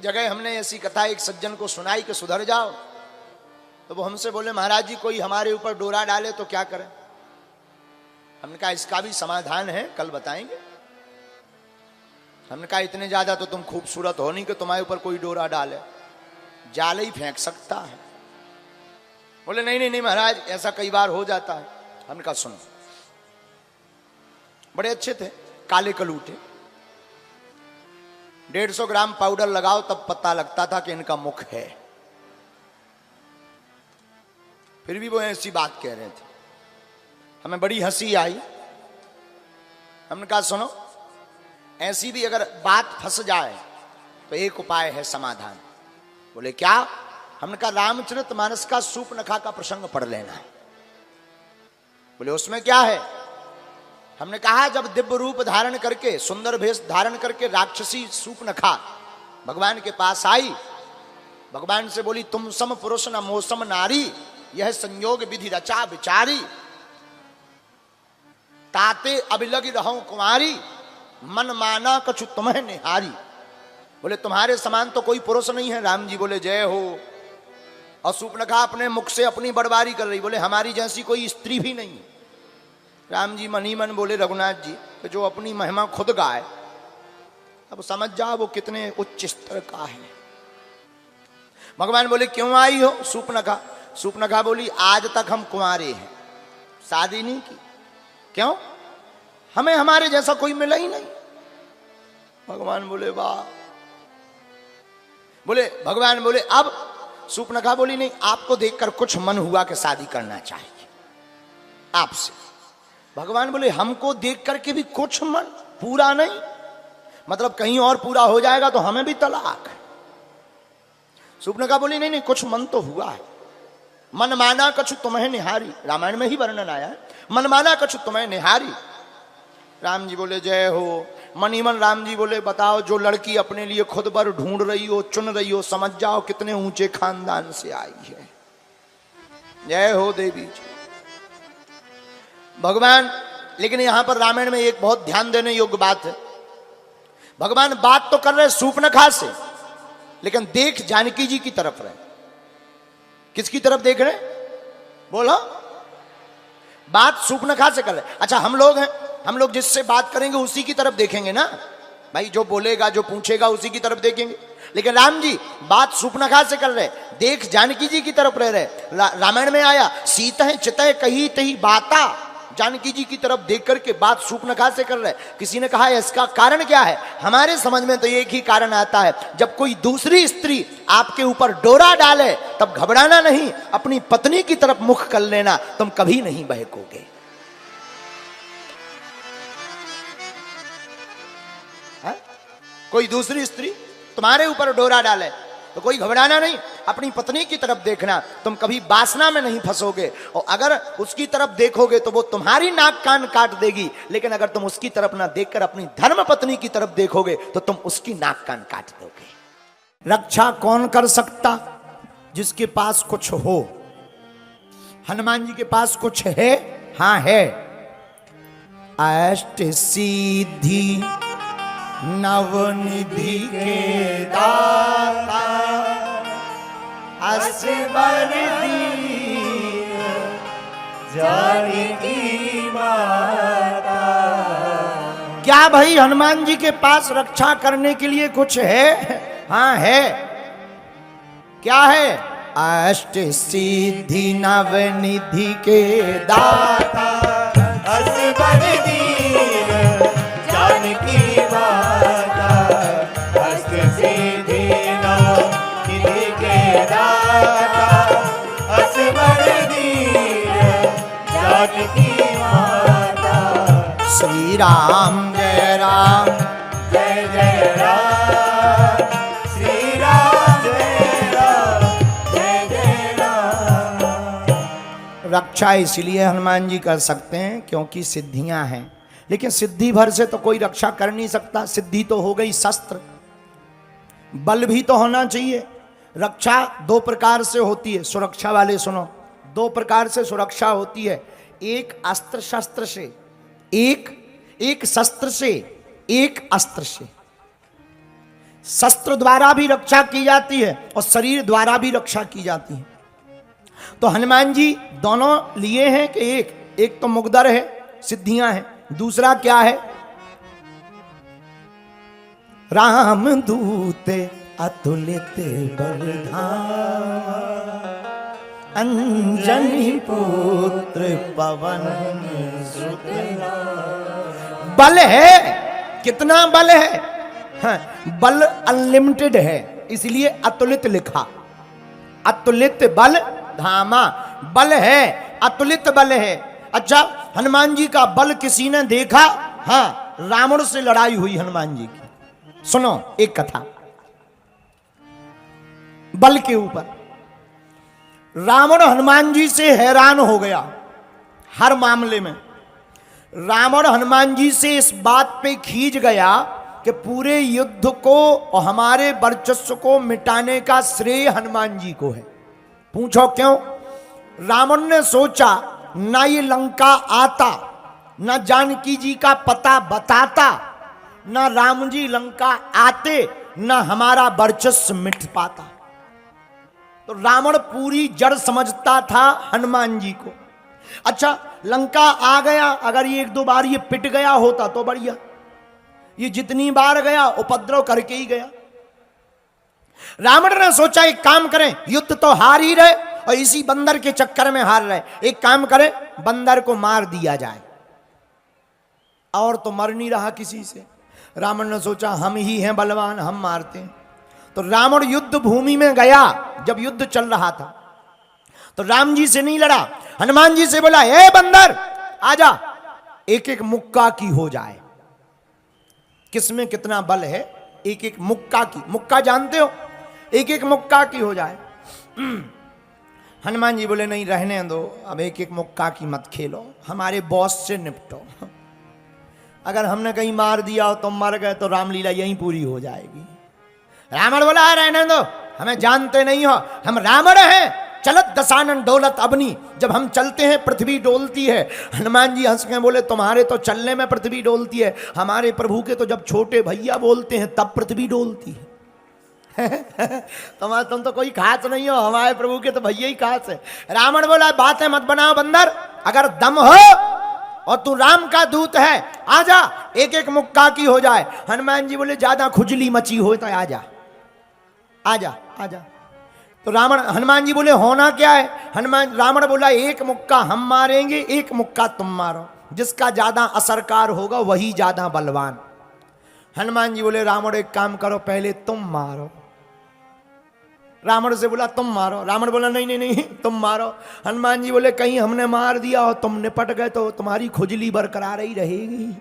जगह हमने ऐसी कथा एक सज्जन को सुनाई कि सुधर जाओ, तो वो हमसे बोले महाराज जी कोई हमारे ऊपर डोरा डाले तो क्या करें। हमने कहा इसका भी समाधान है, कल बताएंगे। हमने कहा इतने ज्यादा तो तुम खूबसूरत हो नहीं कि तुम्हारे ऊपर कोई डोरा डाले, जाल ही फेंक सकता है। बोले नहीं नहीं नहीं महाराज ऐसा कई बार हो जाता है। हमने कहा सुनो, बड़े अच्छे थे, काले कलूटे, 150 ग्राम पाउडर लगाओ तब पता लगता था कि इनका मुख है। फिर भी वो ऐसी बात कह रहे थे, हमें बड़ी हंसी आई। हमने कहा सुनो, ऐसी भी अगर बात फंस जाए तो एक उपाय है समाधान। बोले क्या? हमने कहा रामचरितमानस का सूर्पनखा का प्रसंग पढ़ लेना। बोले उसमें क्या है? हमने कहा जब दिव्य रूप धारण करके, सुंदर भेष धारण करके राक्षसी सूर्पनखा भगवान के पास आई, भगवान से बोली तुम सम पुरुष न मोसम नारी, यह संयोग विधि रचा विचारी, ताते अभिलग रहूं कुमारी, मन माना कछु तुम्हें निहारी। बोले तुम्हारे समान तो कोई पुरुष नहीं है। राम जी बोले जय हो। और सूर्पनखा अपने मुख से अपनी बड़बारी कर रही, बोले हमारी जैसी कोई स्त्री भी नहीं। राम जी मनी मन बोले रघुनाथ जी कि जो अपनी महिमा खुद गाए, अब समझ जाओ वो कितने उच्च स्तर का है। भगवान बोले क्यों आई हो सूर्पनखा? सूर्पनखा बोली आज तक हम कुंवारे हैं, शादी नहीं की। क्यों? हमें हमारे जैसा कोई मिला ही नहीं। भगवान बोले वाह। बोले भगवान बोले अब? सूर्पनखा बोली नहीं, आपको देखकर कुछ मन हुआ कि शादी करना चाहिए आपसे। भगवान बोले हमको देख करके भी कुछ मन पूरा नहीं, मतलब कहीं और पूरा हो जाएगा तो हमें भी तलाक। सूर्पनखा बोली नहीं नहीं कुछ मन तो हुआ है। मन माना कछु तुम्हें निहारी, रामायण में ही वर्णन आया है, मन माना कछु तुम्हें निहारी। राम जी बोले जय हो। मनी मन राम जी बोले बताओ जो लड़की अपने लिए खुद पर ढूंढ रही हो, चुन रही हो, समझ जाओ कितने ऊंचे खानदान से आई है। जय हो देवी जी। भगवान, लेकिन यहां पर रामायण में एक बहुत ध्यान देने योग्य बात है। भगवान बात तो कर रहे सूर्पनखा से, लेकिन देख जानकी जी की तरफ रहे। किसकी तरफ देख रहे? बोलो। बात सूर्पनखा से कर रहे। अच्छा हम लोग हैं, हम लोग जिससे बात करेंगे उसी की तरफ देखेंगे ना भाई, जो बोलेगा जो पूछेगा उसी की तरफ देखेंगे। लेकिन राम जी बात सूर्पनखा से कर रहे, देख जानकी जी की तरफ रह रहे। रामायण में आया सीता चितय कही तही बाता, जानकी जी की तरफ देख करके बात सूर्पनखा से कर रहे। किसी ने कहा इसका कारण क्या है? हमारे समझ में तो एक ही कारण आता है, जब कोई दूसरी स्त्री आपके ऊपर डोरा डाले तब घबराना नहीं, अपनी पत्नी की तरफ मुख कर लेना, तुम कभी नहीं बहकोगे। कोई दूसरी स्त्री तुम्हारे ऊपर डोरा डाले तो कोई घबराना नहीं, अपनी पत्नी की तरफ देखना, तुम कभी वासना में नहीं फंसोगे। और अगर उसकी तरफ देखोगे तो वो तुम्हारी नाक कान काट देगी, लेकिन अगर तुम उसकी तरफ ना देखकर अपनी धर्म पत्नी की तरफ देखोगे तो तुम उसकी नाक कान काट दोगे। रक्षा कौन कर सकता? जिसके पास कुछ हो। हनुमान जी के पास कुछ है? हाँ है। अष्ट सिद्धि नवनिधि के दाता, असबर दीन जानकी माता। क्या भाई हनुमान जी के पास रक्षा करने के लिए कुछ है? हाँ है। क्या है? अष्ट सिद्धि नवनिधि के दाता, असबर दीन जानकी माता, अष्ट सिद्धि नवनिधि के दाता, असबर दीन जानकी माता। श्री राम जय राम जय जय राम, श्री राम जय राम जय जय राम। रक्षा इसलिए हनुमान जी कर सकते हैं क्योंकि सिद्धियां हैं, लेकिन सिद्धि भर से तो कोई रक्षा कर नहीं सकता। सिद्धि तो हो गई शस्त्र, बल भी तो होना चाहिए। रक्षा दो प्रकार से होती है, सुरक्षा वाले सुनो, दो प्रकार से सुरक्षा होती है। एक अस्त्र शस्त्र से, एक शस्त्र से, एक अस्त्र से। शस्त्र द्वारा भी रक्षा की जाती है और शरीर द्वारा भी रक्षा की जाती है। तो हनुमान जी दोनों लिए हैं कि एक तो मुगदर है, सिद्धियां हैं, दूसरा क्या है, राम दूत अतुलित बलधामा, अंजनी पुत्र पवन सुत। बल है, कितना बल है? हाँ, बल अनलिमिटेड है, इसलिए अतुलित लिखा। अतुलित बल धामा, बल है, अतुलित बल है। अच्छा, हनुमान जी का बल किसी ने देखा? हाँ, रावण से लड़ाई हुई हनुमान जी की। सुनो एक कथा बल के ऊपर। रावण हनुमान जी से हैरान हो गया हर मामले में। रावण हनुमान जी से इस बात पे खींच गया कि पूरे युद्ध को और हमारे वर्चस्व को मिटाने का श्रेय हनुमान जी को है। पूछो क्यों? रावण ने सोचा ना ये लंका आता, ना जानकी जी का पता बताता, ना राम जी लंका आते, ना हमारा वर्चस्व मिट पाता। तो रावण पूरी जड़ समझता था हनुमान जी को। अच्छा, लंका आ गया, अगर ये 1-2 बार ये पिट गया होता तो बढ़िया। ये जितनी बार गया उपद्रव करके ही गया। रावण ने सोचा एक काम करें, युद्ध तो हार ही रहे और इसी बंदर के चक्कर में हार रहे, एक काम करें बंदर को मार दिया जाए। और तो मर नहीं रहा किसी से। रावण ने सोचा हम ही हैं बलवान, हम मारते हैं। तो रावण युद्ध भूमि में गया जब युद्ध चल रहा था, तो राम जी से नहीं लड़ा, हनुमान जी से बोला ए बंदर आजा, एक एक मुक्का की हो जाए। किसमें कितना बल है? एक एक मुक्का की, मुक्का जानते हो, एक एक मुक्का की हो जाए। हनुमान जी बोले नहीं रहने दो, अब एक एक मुक्का की मत खेलो, हमारे बॉस से निपटो। अगर हमने कहीं मार दिया हो तुम मर गए तो रामलीला यहीं पूरी हो जाएगी। रावण बोला रहने दो, हमें जानते नहीं हो, हम रावण हैं, चलत दशानन डोलत अबनी, जब हम चलते हैं पृथ्वी डोलती है। हनुमान जी हंस के बोले तुम्हारे तो चलने में पृथ्वी डोलती है, हमारे प्रभु के तो जब छोटे भैया बोलते हैं तब पृथ्वी डोलती है। तुम तो कोई खास नहीं हो, हमारे प्रभु के तो भैया ही खास है। रावण बोला बातें मत बनाओ बंदर, अगर दम हो और तू राम का दूत है आजा, एक एक मुक्का की हो जाए। हनुमान जी बोले ज्यादा खुजली मची हो तो आजा आजा आजा। तो हनुमान जी बोले होना क्या है? रावण बोला एक मुक्का हम मारेंगे, एक मुक्का तुम मारो, जिसका ज्यादा असरकार होगा वही ज्यादा बलवान। हनुमान जी बोले रावण एक काम करो, पहले तुम मारो। रावण से बोला तुम मारो, रावण बोला नहीं नहीं नहीं तुम मारो। हनुमान जी बोले कहीं हमने मार दिया और तुम निपट गए तो तुम्हारी खुजली बरकरार ही रहेगी।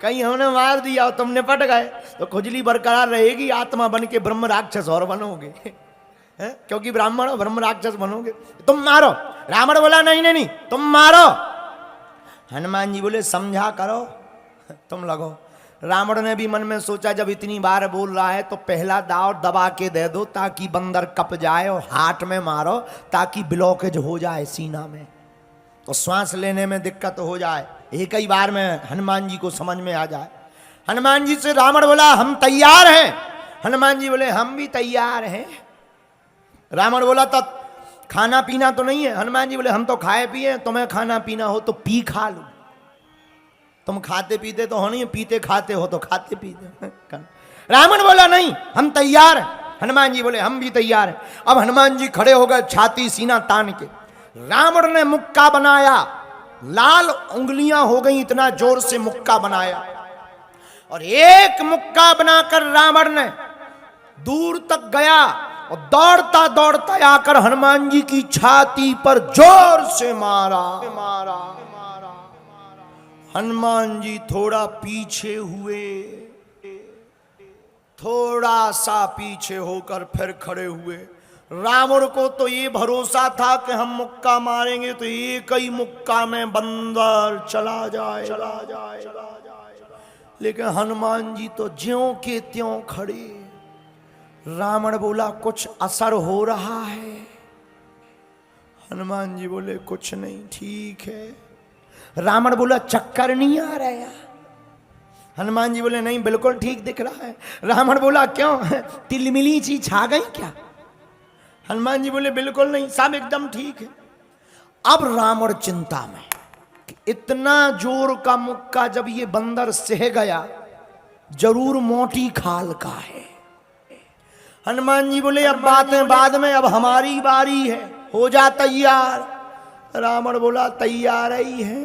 कहीं हमने मार दिया और तुम निपट गए तो खुजली बरकरार रहेगी, आत्मा बन के ब्रह्म राक्षस और बनोगे। क्योंकि ब्राह्मण हो, ब्रह्म राक्षस बनोगे। तुम मारो। रावण बोला नहीं नहीं नहीं तुम मारो। हनुमान जी बोले समझा करो, तुम लगो। रावण ने भी मन में सोचा जब इतनी बार बोल रहा है तो पहला दाव दबा के दे दो ताकि बंदर कप जाए, और हाथ में मारो ताकि ब्लॉकेज हो जाए सीना में, तो श्वास लेने में दिक्कत हो जाए, एक ही बार में हनुमान जी को समझ में आ जाए। हनुमान जी से रावण बोला हम तैयार हैं। हनुमान जी बोले हम भी तैयार हैं। रावण बोला तो खाना पीना तो नहीं है? हनुमान जी बोले हम तो खाए पिए, तुम्हें खाना पीना हो तो पी खा लो। तुम खाते पीते तो हो नहीं, पीते खाते हो तो खाते पीते। रावण बोला नहीं हम तैयार हैं। हनुमान जी बोले हम भी तैयार हैं। अब हनुमान जी खड़े हो गए छाती सीना तान के। रावण ने मुक्का बनाया, लाल उंगलियां हो गई, इतना जोर से मुक्का बनाया, और एक मुक्का बनाकर रावण ने दूर तक गया और दौड़ता दौड़ता आकर हनुमान जी की छाती पर जोर से मारा। हनुमान जी थोड़ा पीछे हुए, थोड़ा सा पीछे होकर फिर खड़े हुए। रावण को तो ये भरोसा था कि हम मुक्का मारेंगे तो एक ही मुक्का में बंदर चला जाए। लेकिन हनुमान जी तो ज्यों के त्यों खड़े। रावण बोला कुछ असर हो रहा है? हनुमान जी बोले कुछ नहीं, ठीक है। रावण बोला चक्कर नहीं आ रहा? हनुमान जी बोले नहीं बिल्कुल ठीक दिख रहा है। रावण बोला क्यों, तिलमिली सी छा गई क्या? हनुमान जी बोले बिल्कुल नहीं, सब एकदम ठीक है। अब रावण चिंता में, इतना जोर का मुक्का जब ये बंदर सह गया जरूर मोटी खाल का है। हनुमान जी बोले अब बातें बाद में, अब हमारी बारी है, हो जा तैयार। रावण बोला तैयार ही है।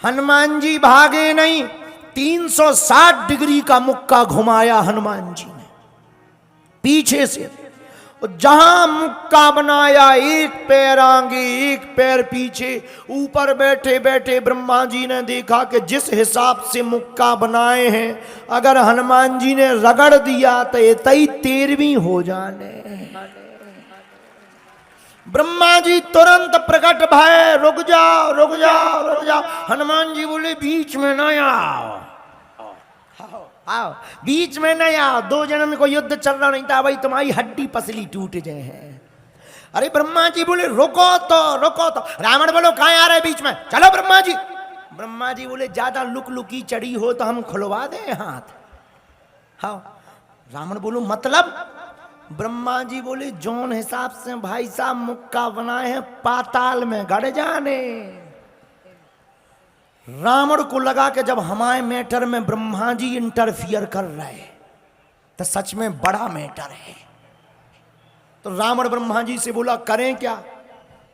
हनुमान जी भागे नहीं, 360 डिग्री का मुक्का घुमाया हनुमान जी ने पीछे से। जहां मुक्का बनाया, एक पैर आगे एक पैर पीछे, ऊपर बैठे बैठे ब्रह्मा जी ने देखा कि जिस हिसाब से मुक्का बनाए हैं अगर हनुमान जी ने रगड़ दिया तो ये 13वीं हो जाने। ब्रह्मा जी तुरंत प्रकट भय, रुक जाओ रुक जाओ रुक जाओ। हनुमान जी बोले बीच में न आओ, आओ बीच में नहीं आओ, 2 जन्म को युद्ध चल रहा नहीं था भाई, तुम्हारी हड्डी पसली टूट जाए है। अरे ब्रह्मा जी बोले रुको तो रुको तो। रावण बोलो कहां आ रहे बीच में, चलो ब्रह्मा जी। ब्रह्मा जी बोले ज्यादा लुक लुकी चढ़ी हो तो हम खुलवा दें हाथ। हाँ रावण बोलो मतलब? ब्रह्मा जी बोले जौन हिसाब से भाई साहब मुक्का बनाए हैं पाताल में गड़ जाने। रावण को लगा कि जब हमारे मैटर में ब्रह्मा जी इंटरफियर कर रहे तो सच में बड़ा मैटर है। तो रावण ब्रह्मा जी से बोला करें क्या?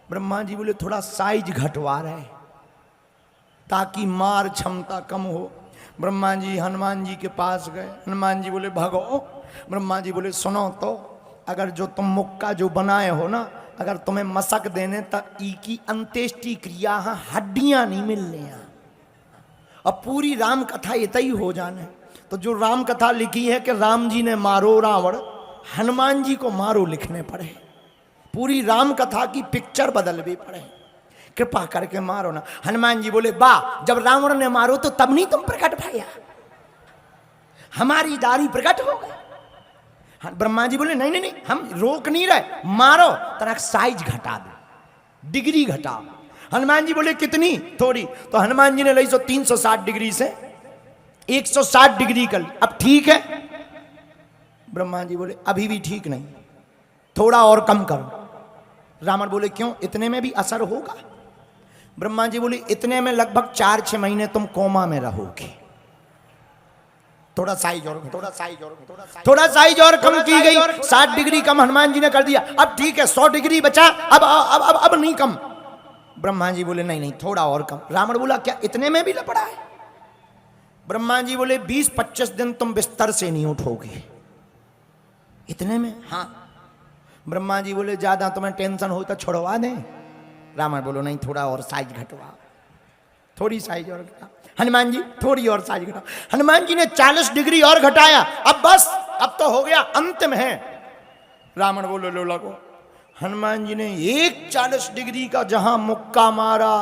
ब्रह्मा जी बोले थोड़ा साइज घटवा रहे ताकि मार क्षमता कम हो। ब्रह्मा जी हनुमान जी के पास गए। हनुमान जी बोले भगो। ब्रह्मा जी बोले सुनो तो, अगर जो तुम मुक्का जो बनाए हो ना, अगर तुम्हें मसक देने तक ई की अंत्येष्टि क्रिया हड्डियां नहीं मिलने हैं। अब पूरी राम कथा इतना ही हो जाने। तो जो राम कथा लिखी है कि राम जी ने मारो रावण, हनुमान जी को मारो लिखने पड़े। पूरी राम कथा की पिक्चर बदलनी पड़े, कृपा करके मारो ना। हनुमान जी बोले वाह, जब रावण ने मारो तो तब नहीं तुम प्रकट भैया, हमारी दारी प्रकट हो गई। ब्रह्मा जी बोले नहीं नहीं नहीं, हम रोक नहीं रहे, मारो, तरह साइज घटा दो, डिग्री घटाओ। हनुमान जी बोले कितनी? थोड़ी। तो हनुमान जी ने ली 360 डिग्री से 160 डिग्री कर ली। अब ठीक है? ब्रह्मा जी बोले अभी भी ठीक नहीं, थोड़ा और कम करो। रावण बोले क्यों, इतने में भी असर होगा? ब्रह्मा जी बोले इतने में लगभग 4-6 महीने तुम कोमा में रहोगे। थोड़ा साइज और, थोड़ा साइज और, थोड़ा साइज और कम की गई। 60 डिग्री कम हनुमान जी ने कर दिया। अब ठीक है 100 डिग्री बचा, अब नहीं कम। ब्रह्मा जी बोले नहीं नहीं थोड़ा और कम। रावण बोला क्या इतने में भी लपड़ा है? ब्रह्मा जी बोले 20-25 दिन तुम बिस्तर से नहीं उठोगे। इतने में? हाँ। ब्रह्मा जी बोले ज्यादा तुम्हें टेंशन हो तो छुड़वा दें। रावण बोलो नहीं थोड़ा और साइज घटवा, थोड़ी साइज और घटा। हनुमान जी थोड़ी और साइज घटा। हनुमान जी ने 40 डिग्री और घटाया। अब बस, अब तो हो गया, अंतिम है। रावण बोलो लो लगो। हनुमान जी ने एक 40 डिग्री का जहां मुक्का मारा,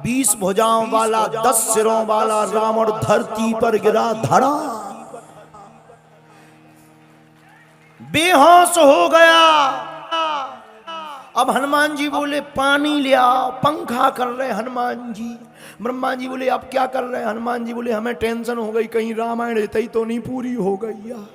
20 भुजाओं वाला 10 सिरों वाला रावण धरती पर गिरा, धड़ा बेहोश हो गया। अब हनुमान जी बोले पानी ले आओ, पंखा कर रहे हनुमान जी। ब्रह्मा जी बोले अब क्या कर रहे हैं? हनुमान जी बोले हमें टेंशन हो गई, कहीं रामायण इतनी तो नहीं पूरी हो गई यार।